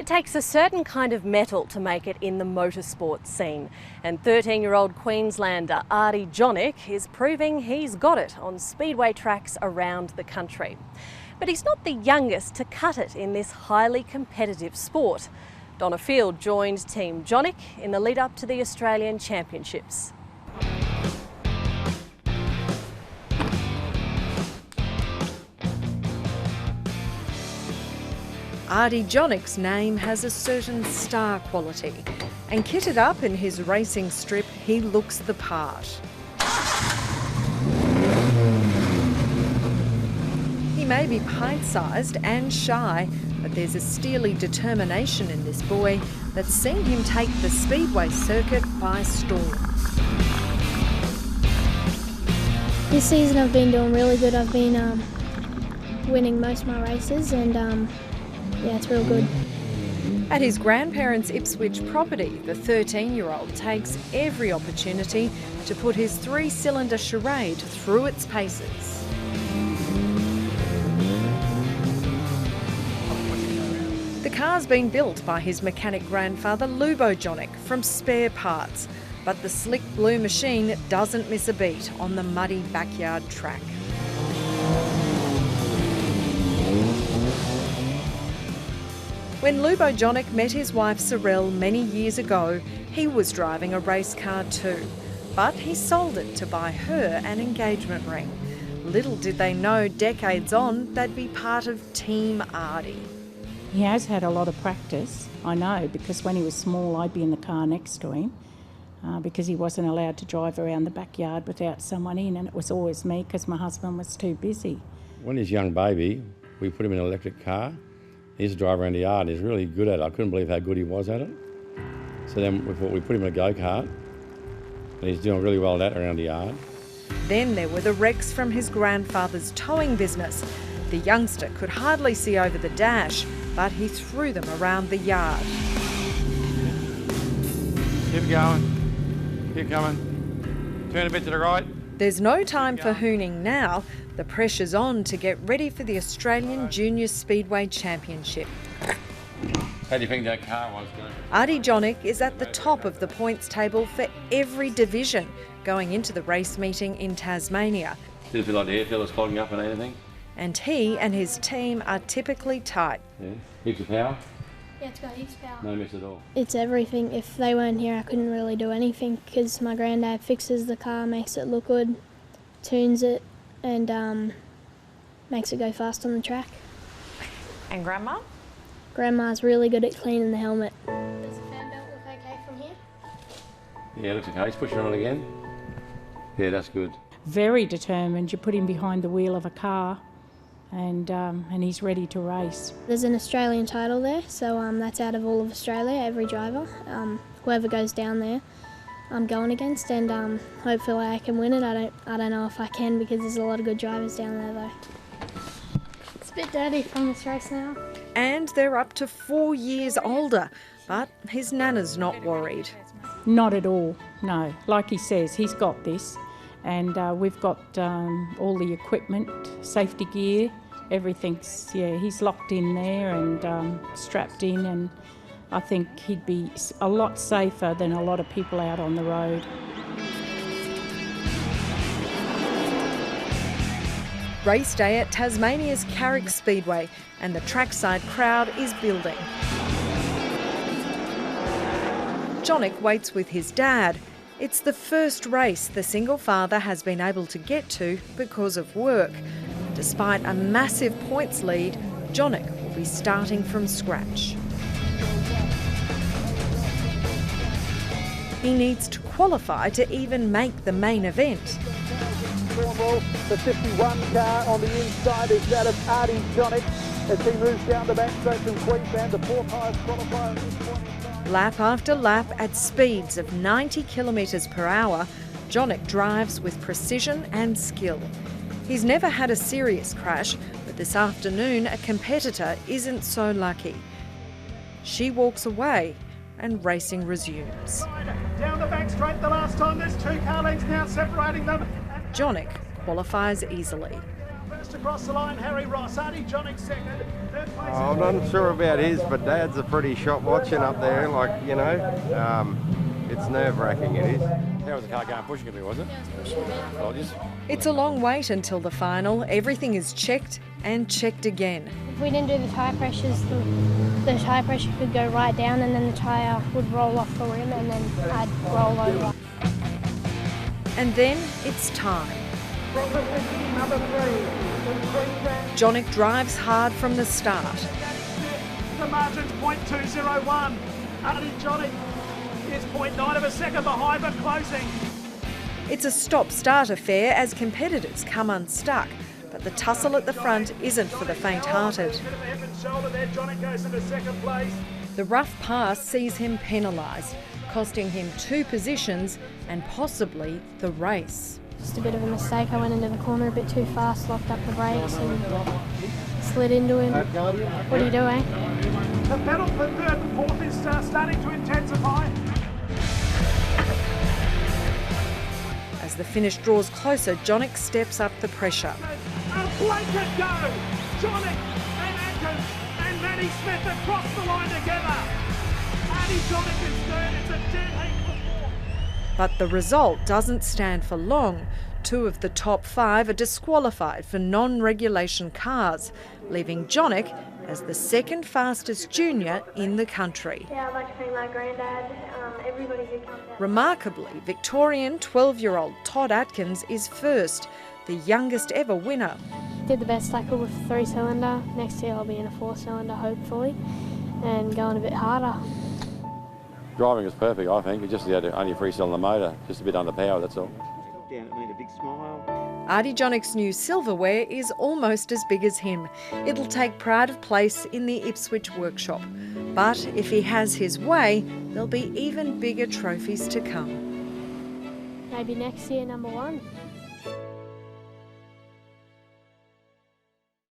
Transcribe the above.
It takes a certain kind of mettle to make it in the motorsport scene, and 13-year-old Queenslander Ardie Jonic is proving he's got it on speedway tracks around the country. But he's not the youngest to cut it in this highly competitive sport. Donna Field joined Team Jonic in the lead up to the Australian Championships. Ardie Jonic's name has a certain star quality, and kitted up in his racing strip, he looks the part. He may be pint-sized and shy, but there's a steely determination in this boy that's seen him take the speedway circuit by storm. This season I've been doing really good. I've been winning most of my races, and yeah, it's real good. At his grandparents' Ipswich property, the 13-year-old takes every opportunity to put his three-cylinder charade through its paces. The car's been built by his mechanic grandfather Lubo Jonic from spare parts, but the slick blue machine doesn't miss a beat on the muddy backyard track. When Lubo Jonic met his wife Sorrel many years ago, he was driving a race car too, but he sold it to buy her an engagement ring. Little did they know decades on they'd be part of Team Ardie. He has had a lot of practice, I know, because when he was small I'd be in the car next to him because he wasn't allowed to drive around the backyard without someone in, and it was always me because my husband was too busy. When he's a young baby, we put him in an electric car. He used to drive around the yard. He's really good at it. I couldn't believe how good he was at it. So then we put him in a go-kart, and he's doing really well at that around the yard. Then there were the wrecks from his grandfather's towing business. The youngster could hardly see over the dash, but he threw them around the yard. Keep going. Keep coming. Turn a bit to the right. There's no time for hooning now. The pressure's on to get ready for the Australian Junior Speedway Championship. How do you think that car was going? Ardie Jonic is at the top of the points table for every division going into the race meeting in Tasmania. Did it feel like the air filter's clogging up and anything? And he and his team are typically tight. Yeah. Heaps of power? Yeah, it's got heaps of power. No miss at all. It's everything. If they weren't here, I couldn't really do anything because my granddad fixes the car, makes it look good, tunes it, and makes it go fast on the track. And Grandma? Grandma's really good at cleaning the helmet. Does the fan belt look okay from here? Yeah, it looks okay. He's pushing on it again. Yeah, that's good. Very determined. You put him behind the wheel of a car and he's ready to race. There's an Australian title there, so that's out of all of Australia, every driver. Whoever goes down there, I'm going against, and hopefully I can win it. I don't know if I can because there's a lot of good drivers down there though. It's a bit dirty from this race now. And they're up to 4 years older, but his nana's not worried. Not at all, no. Like he says, he's got this, and we've got all the equipment, safety gear, everything's, yeah, he's locked in there and strapped in, and I think he'd be a lot safer than a lot of people out on the road. Race day at Tasmania's Carrick Speedway, and the trackside crowd is building. Jonic waits with his dad. It's the first race the single father has been able to get to because of work. Despite a massive points lead, Jonic will be starting from scratch. He needs to qualify to even make the main event. The 51 car on the inside is that of Ardie Jonic as he moves down the backstretch from Queensland, the fourth highest qualifier at this point in time. Lap after lap at speeds of 90 kilometres per hour, Jonic drives with precision and skill. He's never had a serious crash, but this afternoon a competitor isn't so lucky. She walks away and racing resumes. Down the back straight the last time, there's two car lengths now separating them. Jonic qualifies easily. First across the line, Harry Ross, Ardie Jonic second, I'm not sure about his, but Dad's a pretty shot watching up there, like, you know. It's nerve-wracking, it is. How was the car going pushing at me, was it? Apologies. It's a long wait until the final. Everything is checked and checked again. If we didn't do the tyre pressures, the tyre pressure could go right down and then the tyre would roll off the rim and then I'd roll over. And then it's time. Jonic drives hard from the start. The margin's .201. Ardie Jonic is 0.9 of a second behind but closing. It's a stop-start affair as competitors come unstuck, but the tussle at the front isn't for the faint-hearted. Jonic goes into second place. The rough pass sees him penalised, costing him 2 positions and possibly the race. Just a bit of a mistake. I went into the corner a bit too fast, locked up the brakes and slid into him. What are you doing? The battle for third and fourth is starting to intensify. As the finish draws closer, Jonic steps up the pressure. A blanket go! Jonic and Atkins and Manny Smith across the line together. Ardie Jonic is third. It's a dead heat for fourth. But the result doesn't stand for long. 2 of the top 5 are disqualified for non-regulation cars, leaving Jonic as the second fastest junior in the country. Yeah, I'd like to thank my granddad, everybody who comes out. Remarkably, Victorian 12-year-old Todd Atkins is first, the youngest ever winner. Did the best I could with a 3-cylinder. Next year I'll be in a 4-cylinder hopefully and going a bit harder. Driving is perfect, I think. It just had only a 3-cylinder motor, just a bit underpowered, that's all. Down, it made a big smile. Ardie Jonic's new silverware is almost as big as him. It'll take pride of place in the Ipswich workshop. But if he has his way, there'll be even bigger trophies to come. Maybe next year, number 1.